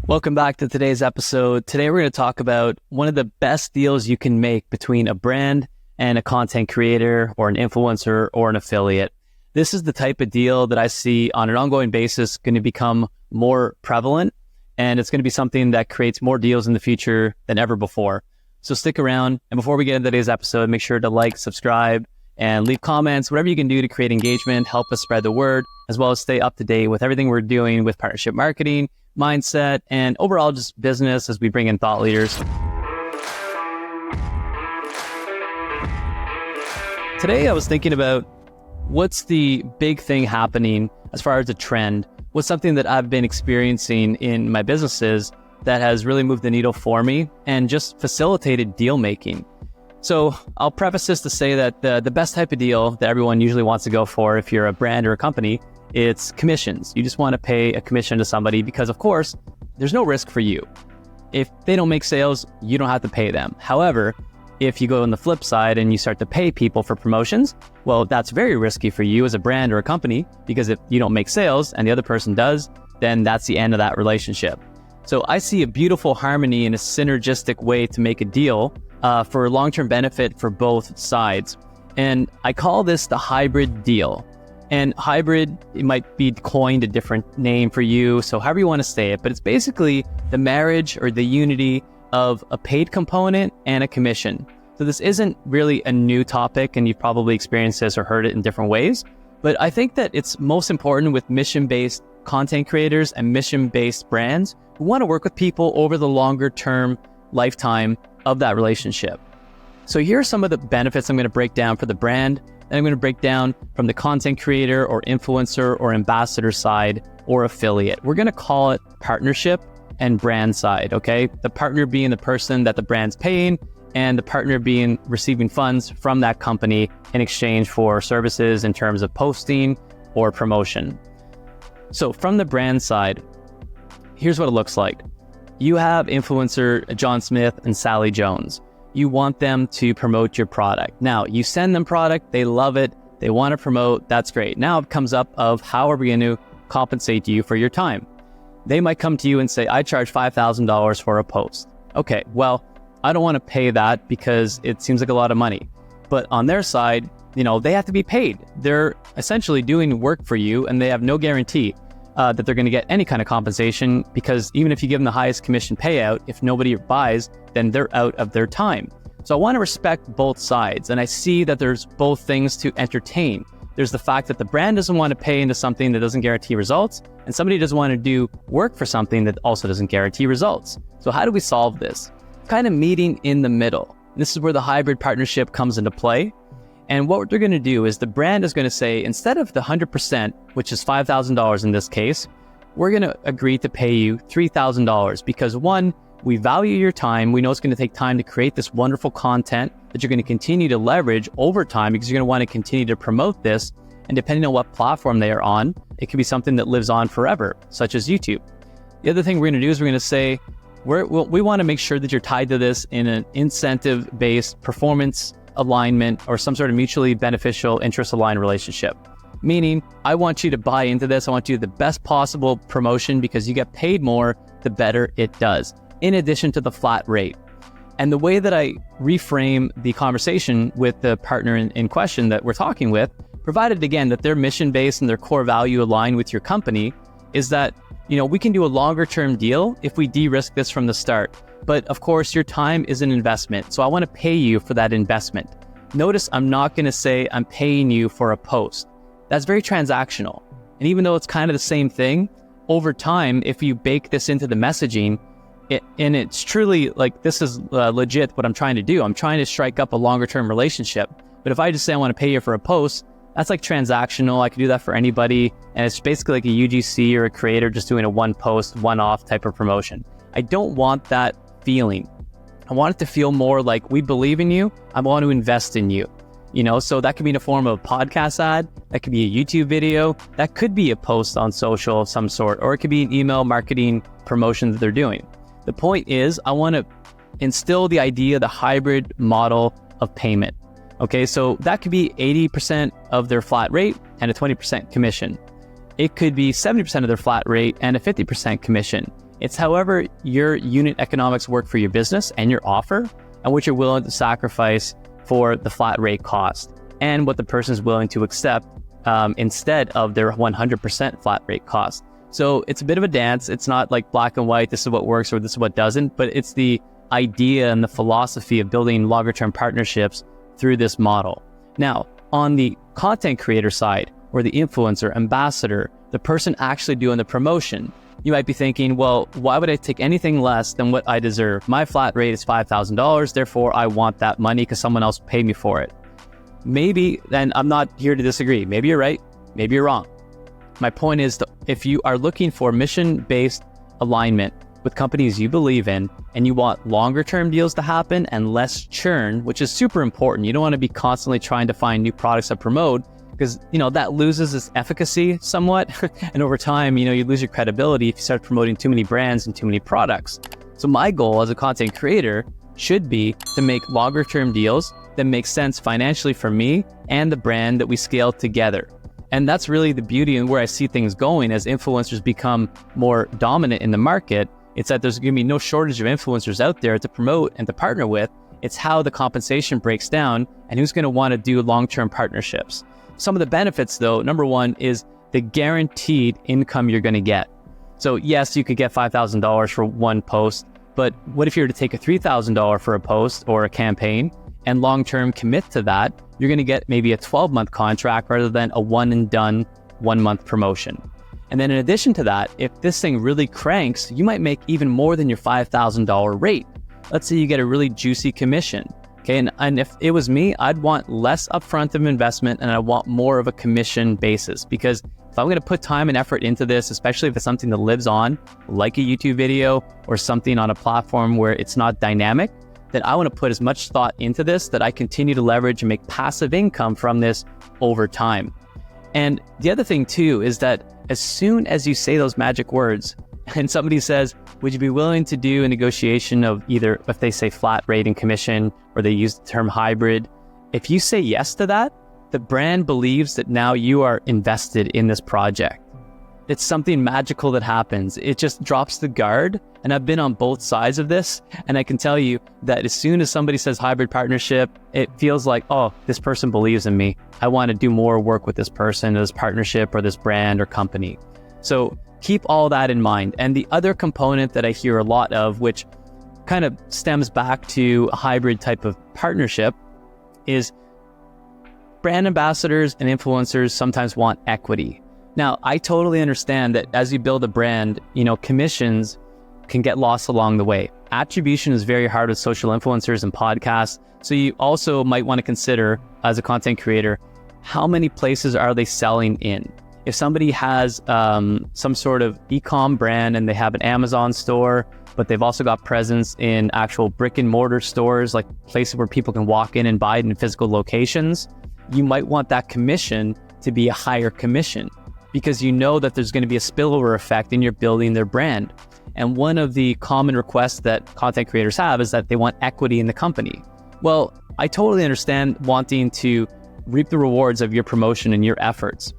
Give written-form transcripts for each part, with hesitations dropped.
Welcome back to today's episode. Today we're going to talk about one of the best deals you can make between a brand and a content creator or an influencer or an affiliate. This is the type of deal that I see on an ongoing basis going to become more prevalent, and it's going to be something that creates more deals in the future than ever before. So stick around. And before we get into today's episode, make sure to like, subscribe, and leave comments, whatever you can do to create engagement, help us spread the word, as well as stay up to date with everything we're doing with partnership marketing, mindset, and overall just business as we bring in thought leaders. Today I was thinking about what's the big thing happening as far as a trend. What's something that I've been experiencing in my businesses that has really moved the needle for me and just facilitated deal making. So I'll preface this to say that the best type of deal that everyone usually wants to go for if you're a brand or a company, it's commissions. You just want to pay a commission to somebody because, of course, there's no risk for you. If they don't make sales, you don't have to pay them. However, if you go on the flip side and you start to pay people for promotions, well, that's very risky for you as a brand or a company, because if you don't make sales and the other person does, then that's the end of that relationship. So I see a beautiful harmony and a synergistic way to make a deal for long-term benefit for both sides. And I call this the hybrid deal. And hybrid, it might be coined a different name for you, so however you want to say it, but it's basically the marriage or the unity of a paid component and a commission. So this isn't really a new topic, and you've probably experienced this or heard it in different ways, but I think that it's most important with mission-based content creators and mission-based brands who want to work with people over the longer term lifetime of that relationship. So here are some of the benefits I'm going to break down for the brand, and I'm going to break down from the content creator or influencer or ambassador side or affiliate. We're going to call it partnership and brand side, okay? The partner being the person that the brand's paying, and the partner being receiving funds from that company in exchange for services in terms of posting or promotion. So from the brand side, here's what it looks like. You have influencer John Smith and Sally Jones. You want them to promote your product. Now, you send them product, they love it, they want to promote, that's great. Now it comes up of how are we going to compensate you for your time? They might come to you and say, I charge $5,000 for a post. Okay, well, I don't want to pay that because it seems like a lot of money. But on their side, they have to be paid. They're essentially doing work for you, and they have no guarantee that they're going to get any kind of compensation, because even if you give them the highest commission payout, if nobody buys, then they're out of their time. So I want to respect both sides, and I see that there's both things to entertain. There's the fact that the brand doesn't want to pay into something that doesn't guarantee results, and somebody doesn't want to do work for something that also doesn't guarantee results. So how do we solve this? Kind of meeting in the middle. This is where the hybrid partnership comes into play. And what they're going to do is the brand is going to say, instead of the 100%, which is $5,000 in this case, we're going to agree to pay you $3,000 because, one, we value your time. We know it's going to take time to create this wonderful content that you're going to continue to leverage over time, because you're going to want to continue to promote this. And depending on what platform they are on, it could be something that lives on forever, such as YouTube. The other thing we're going to do is we're going to say, we want to make sure that you're tied to this in an incentive-based performance alignment or some sort of mutually beneficial interest-aligned relationship. Meaning, I want you to buy into this. I want you to do the best possible promotion, because you get paid more, the better it does, in addition to the flat rate. And the way that I reframe the conversation with the partner in question that we're talking with, provided again that their mission-based and their core value align with your company, is that we can do a longer-term deal if we de-risk this from the start. But of course, your time is an investment, so I want to pay you for that investment. Notice I'm not going to say I'm paying you for a post. That's very transactional. And even though it's kind of the same thing, over time, if you bake this into the messaging, it's truly like, this is legit what I'm trying to do. I'm trying to strike up a longer-term relationship. But if I just say I want to pay you for a post, that's like transactional. I could do that for anybody. And it's basically like a UGC or a creator just doing a one post, one-off type of promotion. I don't want that feeling. I want it to feel more like, we believe in you. I want to invest in you. So that could be in a form of a podcast ad. That could be a YouTube video. That could be a post on social of some sort, or it could be an email marketing promotion that they're doing. The point is, I want to instill the idea, the hybrid model of payment. Okay, so that could be 80% of their flat rate and a 20% commission. It could be 70% of their flat rate and a 50% commission. It's however your unit economics work for your business and your offer, and what you're willing to sacrifice for the flat rate cost, and what the person is willing to accept instead of their 100% flat rate cost. So it's a bit of a dance. It's not like black and white, this is what works or this is what doesn't, but it's the idea and the philosophy of building longer term partnerships through this model. Now, on the content creator side, or the influencer, ambassador, the person actually doing the promotion, you might be thinking, well, why would I take anything less than what I deserve? My flat rate is $5,000, therefore I want that money because someone else paid me for it. Maybe, and I'm not here to disagree, maybe you're right, maybe you're wrong. My point is that if you are looking for mission-based alignment with companies you believe in, and you want longer term deals to happen and less churn, which is super important. You don't want to be constantly trying to find new products to promote, because that loses its efficacy somewhat. And over time, you lose your credibility if you start promoting too many brands and too many products. So my goal as a content creator should be to make longer term deals that make sense financially for me and the brand that we scale together. And that's really the beauty and where I see things going as influencers become more dominant in the market. It's that there's going to be no shortage of influencers out there to promote and to partner with. It's how the compensation breaks down and who's going to want to do long-term partnerships. Some of the benefits though, number one is the guaranteed income you're going to get. So yes, you could get $5,000 for one post, but what if you were to take a $3,000 for a post or a campaign and long-term commit to that? You're going to get maybe a 12-month contract rather than a one and done 1 month promotion. And then in addition to that, if this thing really cranks, you might make even more than your $5,000 rate. Let's say you get a really juicy commission. Okay, and if it was me, I'd want less upfront of investment and I want more of a commission basis, because if I'm going to put time and effort into this, especially if it's something that lives on, like a YouTube video or something on a platform where it's not dynamic, then I want to put as much thought into this that I continue to leverage and make passive income from this over time. And the other thing too is that as soon as you say those magic words and somebody says, would you be willing to do a negotiation of either, if they say flat rate and commission, or they use the term hybrid, if you say yes to that, the brand believes that now you are invested in this project. It's something magical that happens. It just drops the guard. And I've been on both sides of this. And I can tell you that as soon as somebody says hybrid partnership, it feels like, oh, this person believes in me. I want to do more work with this person, or this partnership, or this brand or company. So keep all that in mind. And the other component that I hear a lot of, which kind of stems back to a hybrid type of partnership, is brand ambassadors and influencers sometimes want equity. Now, I totally understand that as you build a brand, commissions can get lost along the way. Attribution is very hard with social influencers and podcasts. So you also might want to consider, as a content creator, how many places are they selling in? If somebody has some sort of e-com brand and they have an Amazon store, but they've also got presence in actual brick and mortar stores, like places where people can walk in and buy it in physical locations, you might want that commission to be a higher commission, because you know that there's going to be a spillover effect in your building their brand. And one of the common requests that content creators have is that they want equity in the company. Well, I totally understand wanting to reap the rewards of your promotion and your efforts.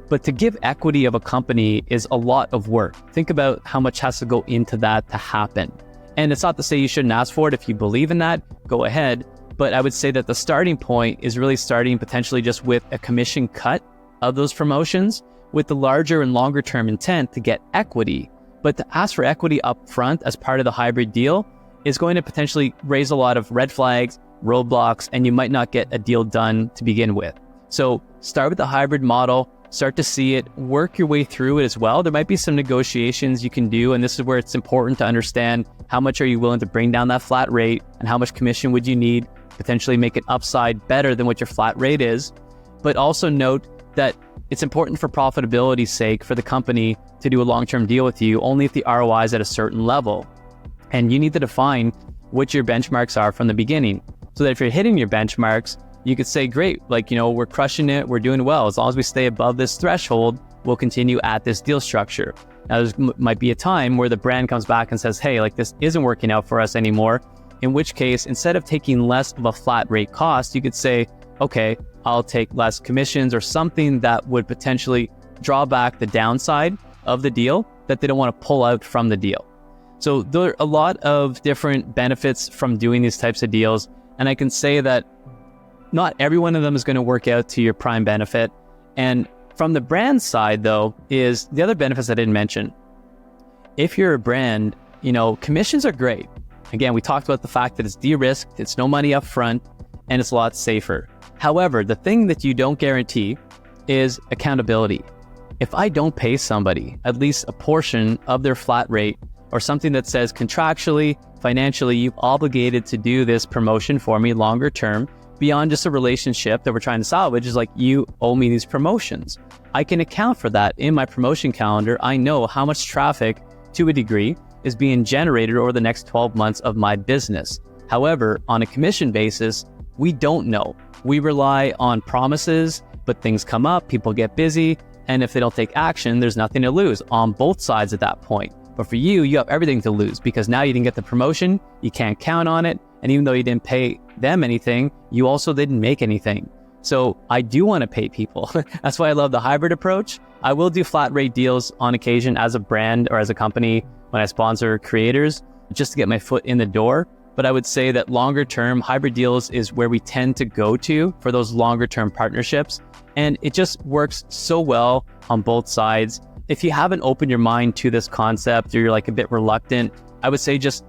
But to give equity of a company is a lot of work. Think about how much has to go into that to happen. And it's not to say you shouldn't ask for it. If you believe in that, go ahead. But I would say that the starting point is really starting potentially just with a commission cut of those promotions, with the larger and longer term intent to get equity. But to ask for equity up front as part of the hybrid deal is going to potentially raise a lot of red flags, roadblocks, and you might not get a deal done to begin with. So start with the hybrid model, start to see it, work your way through it as well. There might be some negotiations you can do, and this is where it's important to understand how much are you willing to bring down that flat rate and how much commission would you need, potentially make it upside better than what your flat rate is. But also note that it's important for profitability's sake for the company to do a long-term deal with you only if the ROI is at a certain level. And you need to define what your benchmarks are from the beginning, so that if you're hitting your benchmarks, you could say, great, we're crushing it, we're doing well. As long as we stay above this threshold, we'll continue at this deal structure. Now, there might be a time where the brand comes back and says, hey, this isn't working out for us anymore. In which case, instead of taking less of a flat rate cost, you could say, okay, I'll take less commissions or something that would potentially draw back the downside of the deal that they don't want to pull out from the deal. So there are a lot of different benefits from doing these types of deals. And I can say that not every one of them is going to work out to your prime benefit. And from the brand side, though, is the other benefits I didn't mention. If you're a brand, commissions are great. Again, we talked about the fact that it's de-risked, it's no money up front, and it's a lot safer. However, the thing that you don't guarantee is accountability. If I don't pay somebody at least a portion of their flat rate, or something that says contractually, financially, you've obligated to do this promotion for me longer term, beyond just a relationship that we're trying to salvage, is like, you owe me these promotions. I can account for that in my promotion calendar. I know how much traffic, to a degree, is being generated over the next 12 months of my business. However, on a commission basis, we don't know. We rely on promises, but things come up, people get busy, and if they don't take action, there's nothing to lose on both sides at that point. But for you, you have everything to lose, because now you didn't get the promotion, you can't count on it, and even though you didn't pay them anything, you also didn't make anything. So I do want to pay people. That's why I love the hybrid approach. I will do flat rate deals on occasion as a brand or as a company when I sponsor creators, just to get my foot in the door. But I would say that longer term, hybrid deals is where we tend to go to for those longer term partnerships. And it just works so well on both sides. If you haven't opened your mind to this concept, or you're like a bit reluctant, I would say just,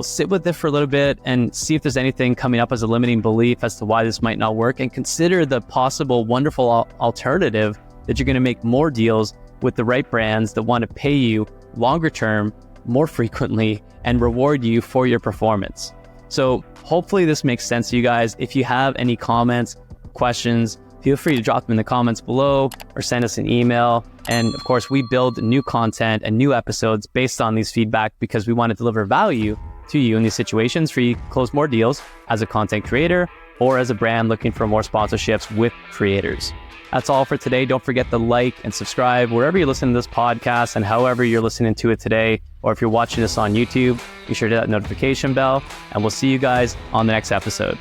sit with it for a little bit and see if there's anything coming up as a limiting belief as to why this might not work, and consider the possible wonderful alternative that you're going to make more deals with the right brands that want to pay you longer term, more frequently, and reward you for your performance. So hopefully this makes sense to you guys. If you have any comments, questions, feel free to drop them in the comments below or send us an email. And of course, we build new content and new episodes based on these feedback, because we want to deliver value to you in these situations for you to close more deals as a content creator or as a brand looking for more sponsorships with creators. That's all for today. Don't forget to like and subscribe wherever you're listening to this podcast and however you're listening to it today. Or if you're watching this on YouTube, be sure to hit that notification bell, and we'll see you guys on the next episode.